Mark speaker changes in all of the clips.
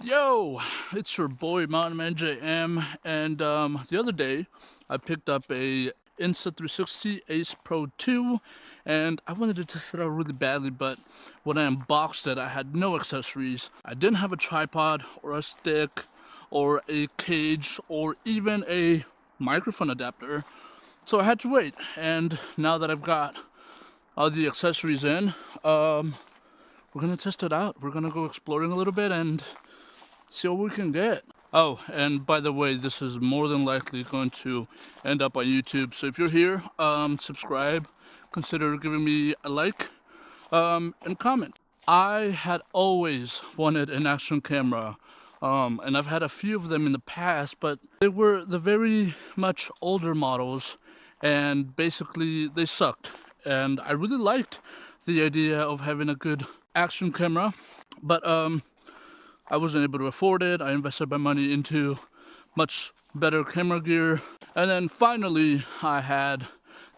Speaker 1: Yo, it's your boy Mountain Man JM, and the other day I picked up a Insta360 Ace Pro 2, and I wanted to test it out really badly, but when I unboxed it, I had no accessories. I didn't have a tripod or a stick or a cage or even a microphone adapter, so I had to wait. And now that I've got all the accessories in, we're gonna test it out. We're gonna go exploring a little bit and see what we can get. Oh, and by the way, this is more than likely going to end up on YouTube. So if you're here, subscribe, consider giving me a like, and comment. I had always wanted an action camera, and I've had a few of them in the past, but they were the very much older models, and basically they sucked. And I really liked the idea of having a good action camera, but I wasn't able to afford it. I invested my money into much better camera gear. And then finally, I had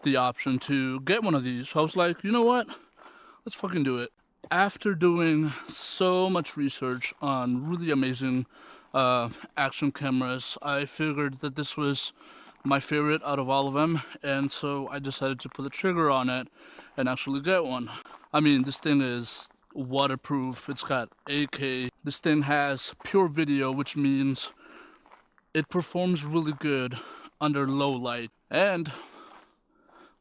Speaker 1: the option to get one of these. So I was like, you know what? Let's fucking do it. After doing so much research on really amazing action cameras, I figured that this was my favorite out of all of them. And so I decided to put the trigger on it and actually get one. I mean, this thing is waterproof. It's got 8K. This thing has pure video, which means it performs really good under low light. And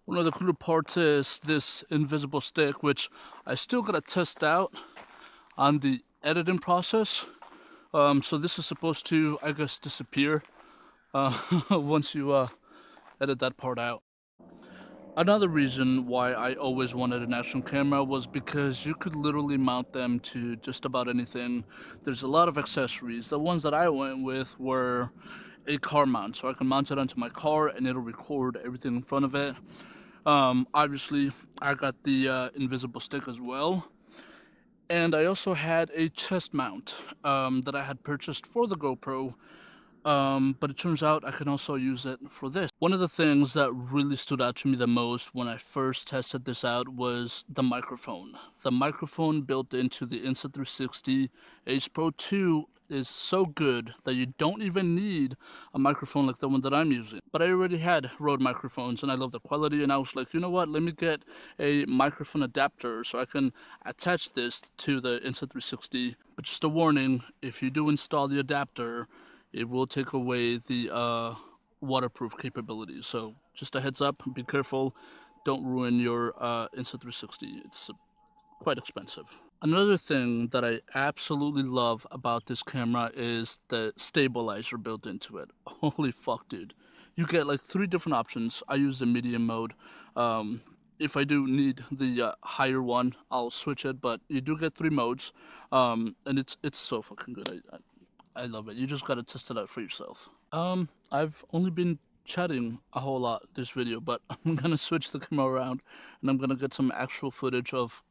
Speaker 1: one of the cooler parts is this invisible stick, which I still gotta test out on the editing process. So this is supposed to, I guess, disappear once you edit that part out. Another reason why I always wanted an action camera was because you could literally mount them to just about anything. There's a lot of accessories. The ones that I went with were a car mount, so I can mount it onto my car and it'll record everything in front of it. Obviously, I got the invisible stick as well. And I also had a chest mount that I had purchased for the GoPro, but it turns out I can also use it for this. One of the things that really stood out to me the most when I first tested this out was the microphone. The microphone built into the Insta360 Ace Pro 2 is so good that you don't even need a microphone like the one that I'm using. But I already had Rode microphones and I love the quality, and I was like, you know what, let me get a microphone adapter so I can attach this to the Insta360. But just a warning, if you do install the adapter, it will take away the waterproof capabilities. So just a heads up, be careful. Don't ruin your Insta360. It's quite expensive. Another thing that I absolutely love about this camera is the stabilizer built into it. Holy fuck, dude. You get like 3 different options. I use the medium mode. If I do need the higher one, I'll switch it, but you do get 3 modes. And it's so fucking good. I love it. You just gotta test it out for yourself. I've only been chatting a whole lot this video, but I'm gonna switch the camera around and I'm gonna get some actual footage of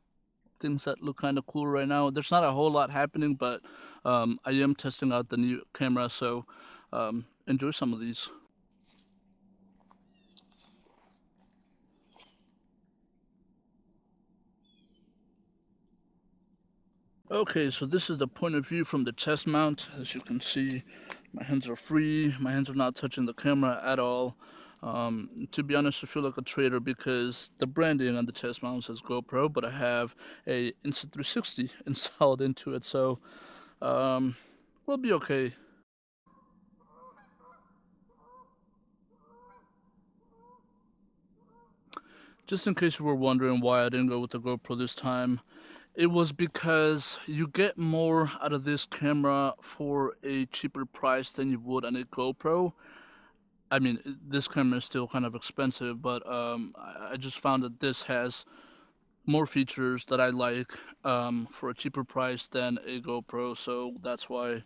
Speaker 1: things that look kind of cool right now. There's not a whole lot happening, but I am testing out the new camera, so enjoy some of these. Okay, so this is the point of view from the chest mount. As you can see, my hands are free. My hands are not touching the camera at all. To be honest, I feel like a traitor because the branding on the chest mount says GoPro, but I have a Insta360 installed into it, so we'll be okay. Just in case you were wondering why I didn't go with the GoPro this time, it was because you get more out of this camera for a cheaper price than you would on a GoPro. I mean, this camera is still kind of expensive, but I just found that this has more features that I like for a cheaper price than a GoPro, so that's why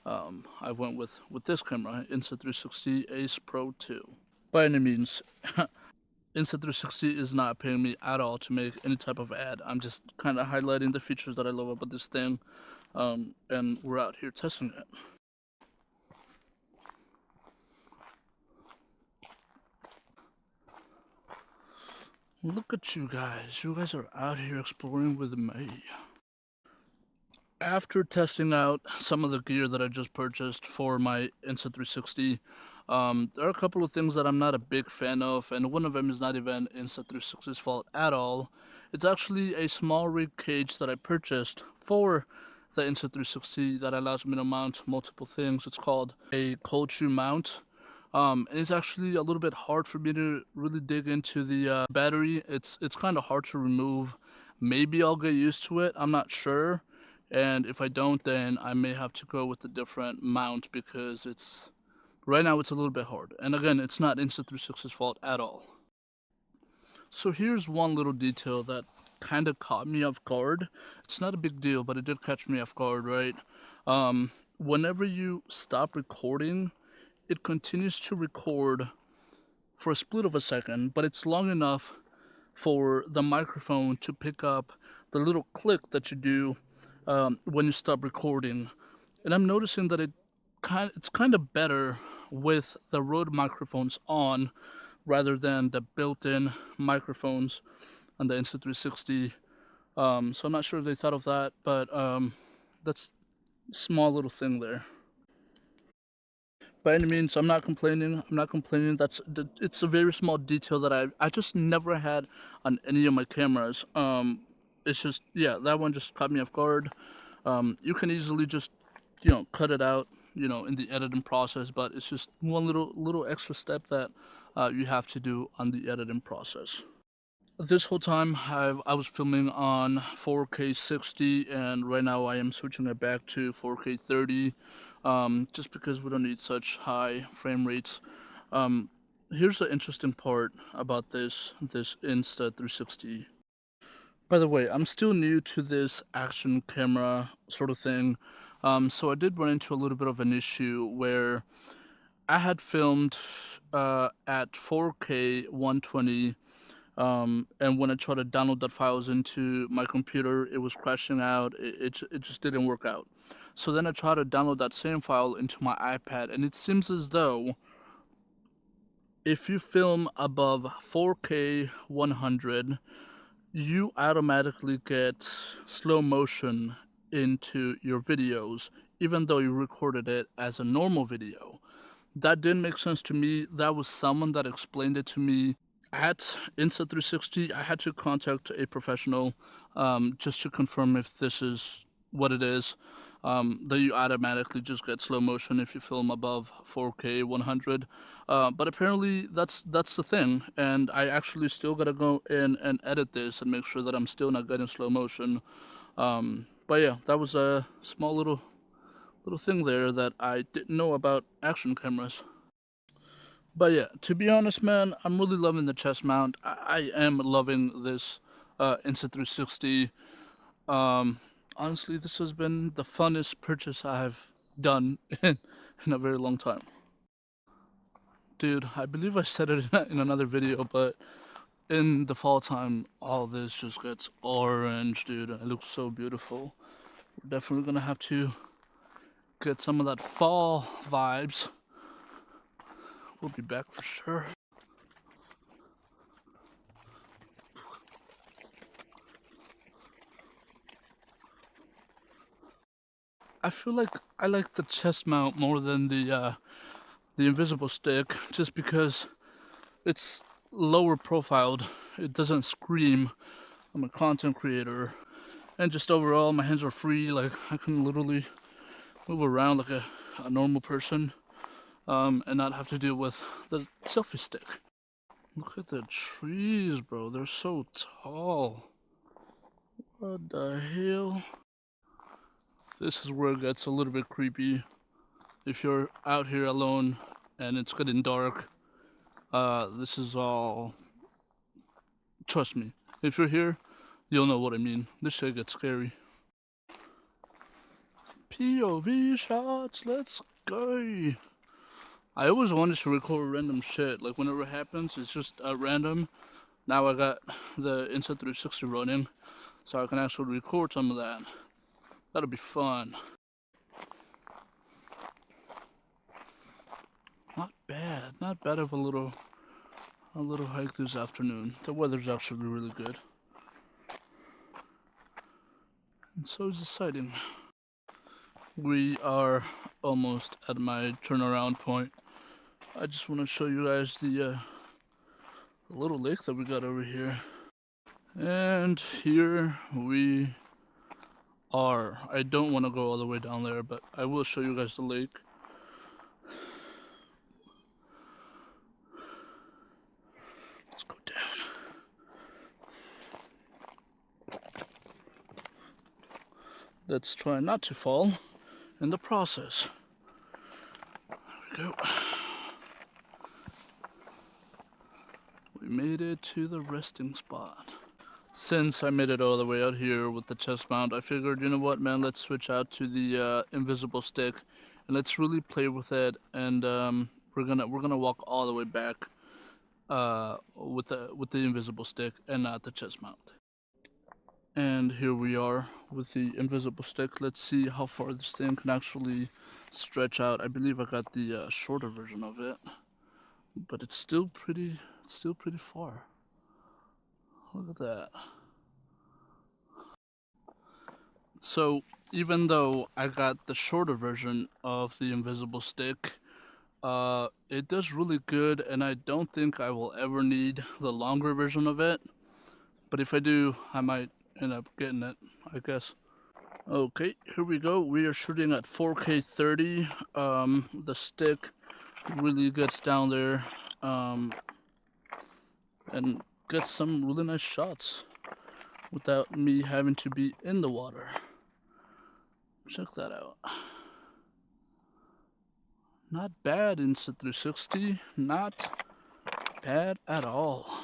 Speaker 1: I went with this camera, Insta360 Ace Pro 2. By any means, Insta360 is not paying me at all to make any type of ad. I'm just kind of highlighting the features that I love about this thing, and we're out here testing it. Look at you guys. You guys are out here exploring with me. After testing out some of the gear that I just purchased for my Insta360, there are a couple of things that I'm not a big fan of, and one of them is not even Insta360's fault at all. It's actually a small rig cage that I purchased for the Insta360 that allows me to mount multiple things. It's called a cold shoe mount. And it's actually a little bit hard for me to really dig into the battery. It's kind of hard to remove. Maybe I'll get used to it. I'm not sure. And if I don't, then I may have to go with a different mount because it's right now it's a little bit hard. And again, it's not Insta360's fault at all. So here's one little detail that kind of caught me off guard. It's not a big deal, but it did catch me off guard, right? Whenever you stop recording, it continues to record for a split of a second, but it's long enough for the microphone to pick up the little click that you do when you stop recording. And I'm noticing that it's kind of better with the Rode microphones on rather than the built-in microphones on the Insta360. So I'm not sure if they thought of that, but that's a small little thing there. By any means, I'm not complaining. I'm not complaining. It's a very small detail that I just never had on any of my cameras. It's just, yeah, that one just caught me off guard. You can easily just, cut it out, in the editing process, but it's just one little extra step that you have to do on the editing process. This whole time I was filming on 4K 60, and right now I am switching it back to 4K 30, just because we don't need such high frame rates. Here's the interesting part about this Insta360. By the way, I'm still new to this action camera sort of thing, so I did run into a little bit of an issue where I had filmed at 4K 120. And when I tried to download that files into my computer, it was crashing out. It just didn't work out. So then I tried to download that same file into my iPad, and it seems as though if you film above 4K 100, you automatically get slow motion into your videos, even though you recorded it as a normal video. That didn't make sense to me. That was someone that explained it to me at Insta360. I had to contact a professional just to confirm if this is what it is. That you automatically just get slow motion if you film above 4K 100. But apparently that's the thing, and I actually still gotta go in and edit this and make sure that I'm still not getting slow motion. But yeah, that was a small little thing there that I didn't know about action cameras. But yeah, to be honest, man, I'm really loving the chest mount. I am loving this Insta360. Honestly, this has been the funnest purchase I've done in a very long time. Dude, I believe I said it in another video, but in the fall time, all this just gets orange, dude. It looks so beautiful. We're definitely gonna have to get some of that fall vibes. We'll be back for sure. I feel like I like the chest mount more than the invisible stick, just because it's lower profiled. It doesn't scream I'm a content creator, and just overall my hands are free. Like I can literally move around like a normal person, and not have to deal with the selfie stick. Look at the trees, bro. They're so tall. What the hell? This is where it gets a little bit creepy. If you're out here alone and it's getting dark, this is all. Trust me, if you're here, you'll know what I mean. This shit gets scary. POV shots, let's go. I always wanted to record random shit. Like whenever it happens, it's just random. Now I got the Insta360 running, so I can actually record some of that. That'll be fun. Not bad. Not bad of a little hike this afternoon. The weather's actually really good. And so is the sighting. We are almost at my turnaround point. I just want to show you guys the little lake that we got over here. And here we are. I don't want to go all the way down there, but I will show you guys the lake. Let's go down. Let's try not to fall in the process. There we go. We made it to the resting spot. Since I made it all the way out here with the chest mount, I figured, you know what, man, let's switch out to the invisible stick and let's really play with it. And we're gonna walk all the way back with the invisible stick and not the chest mount. And here we are with the invisible stick. Let's see how far this thing can actually stretch out. I believe I got the shorter version of it, but it's still pretty far. Look at that. So even though I got the shorter version of the invisible stick, it does really good, and I don't think I will ever need the longer version of it. But if I do, I might end up getting it, I guess. Okay, here we go. We are shooting at 4K 30. The stick really gets down there and gets some really nice shots without me having to be in the water. Check that out. Not bad, Insta360. Not bad at all.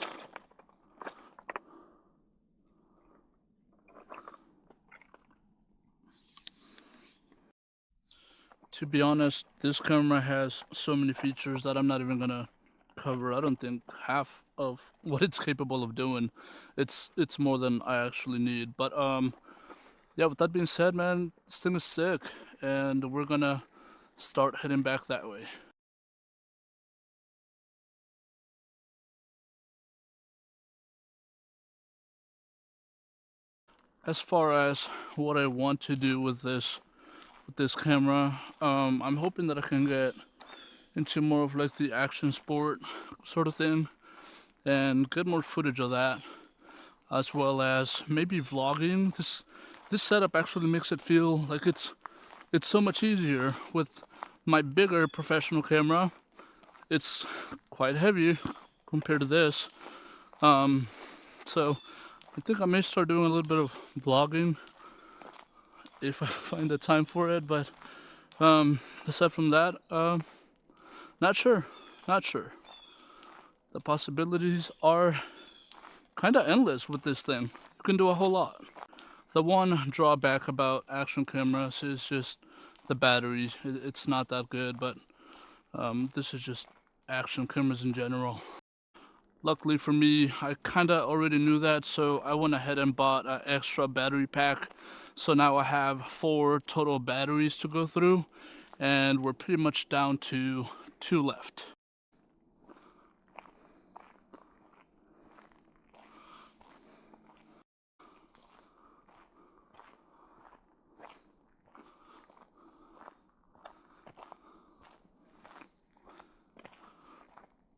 Speaker 1: To be honest, this camera has so many features that I'm not even gonna cover. I don't think half of what it's capable of doing. It's more than I actually need. But yeah, with that being said, man, this thing is sick, and we're gonna start heading back that way. As far as what I want to do with this camera, I'm hoping that I can get into more of like the action sport sort of thing and get more footage of that, as well as maybe vlogging. This setup actually makes it feel like it's so much easier. With my bigger professional camera, it's quite heavy compared to this. So I think I may start doing a little bit of vlogging if I find the time for it, but aside from that, not sure. The possibilities are kind of endless with this thing. You can do a whole lot. The one drawback about action cameras is just the battery. It's not that good, but this is just action cameras in general. Luckily for me, I kind of already knew that, so I went ahead and bought an extra battery pack. So now I have 4 total batteries to go through, and we're pretty much down to 2 left.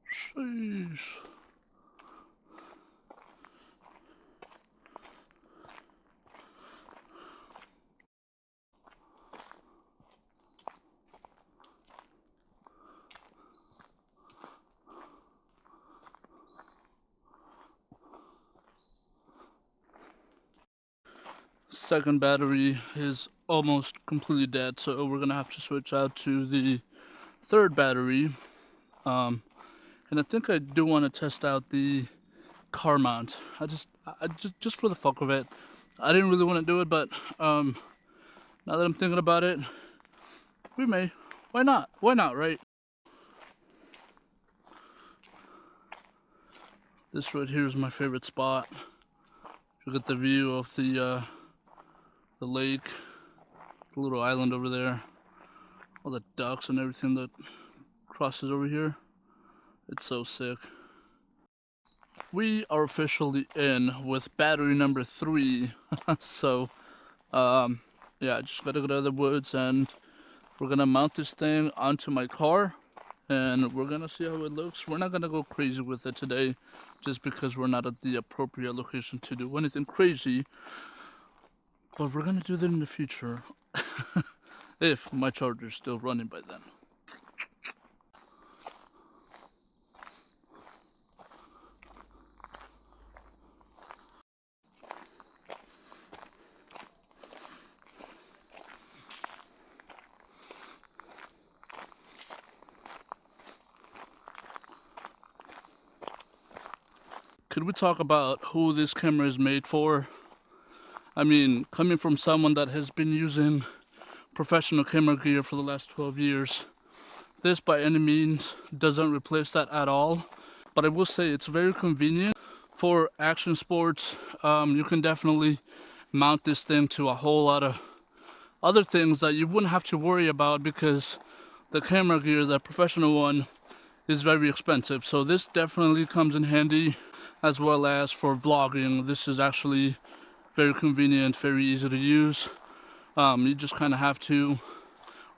Speaker 1: Sheesh. Second battery is almost completely dead, so we're gonna have to switch out to the third battery. And I think I do want to test out the car mount. I just for the fuck of it. I didn't really want to do it, but now that I'm thinking about it, we may. Why not? Why not, right? This right here is my favorite spot. Look at the view of the lake, the little island over there, all the ducks and everything that crosses over here. It's so sick. We are officially in with battery number 3. So yeah, I just gotta go to the woods and we're gonna mount this thing onto my car and we're gonna see how it looks. We're not gonna go crazy with it today just because we're not at the appropriate location to do anything crazy, but we're gonna do that in the future if my charger's still running by then. Could we talk about who this camera is made for? I mean, coming from someone that has been using professional camera gear for the last 12 years, this by any means doesn't replace that at all. But I will say it's very convenient for action sports. You can definitely mount this thing to a whole lot of other things that you wouldn't have to worry about because the camera gear, the professional one, is very expensive. So this definitely comes in handy, as well as for vlogging. This is actually very convenient, very easy to use. You just kind of have to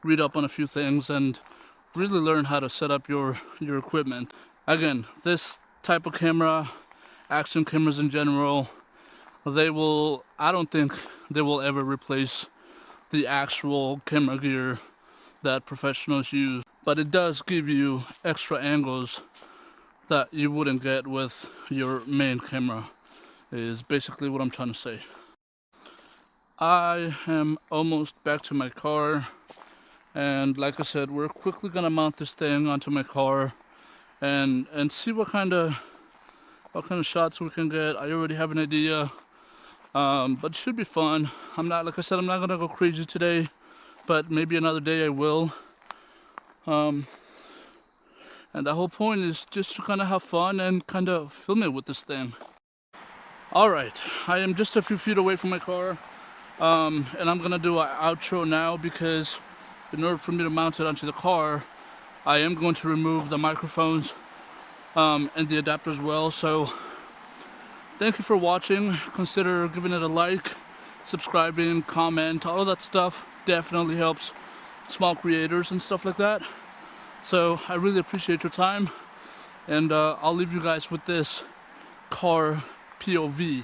Speaker 1: read up on a few things and really learn how to set up your equipment. Again, this type of camera, action cameras in general, I don't think they will ever replace the actual camera gear that professionals use, but it does give you extra angles that you wouldn't get with your main camera, is basically what I'm trying to say. I am almost back to my car, and like I said, we're quickly gonna mount this thing onto my car and see what kind of shots we can get. I already have an idea, but it should be fun. Like I said, I'm not gonna go crazy today, but maybe another day I will. And the whole point is just to kind of have fun and kind of film it with this thing. All right, I am just a few feet away from my car, and I'm gonna do an outro now because in order for me to mount it onto the car, I am going to remove the microphones and the adapter as well. So thank you for watching. Consider giving it a like, subscribing, comment, all of that stuff definitely helps small creators and stuff like that. So I really appreciate your time, and I'll leave you guys with this car POV.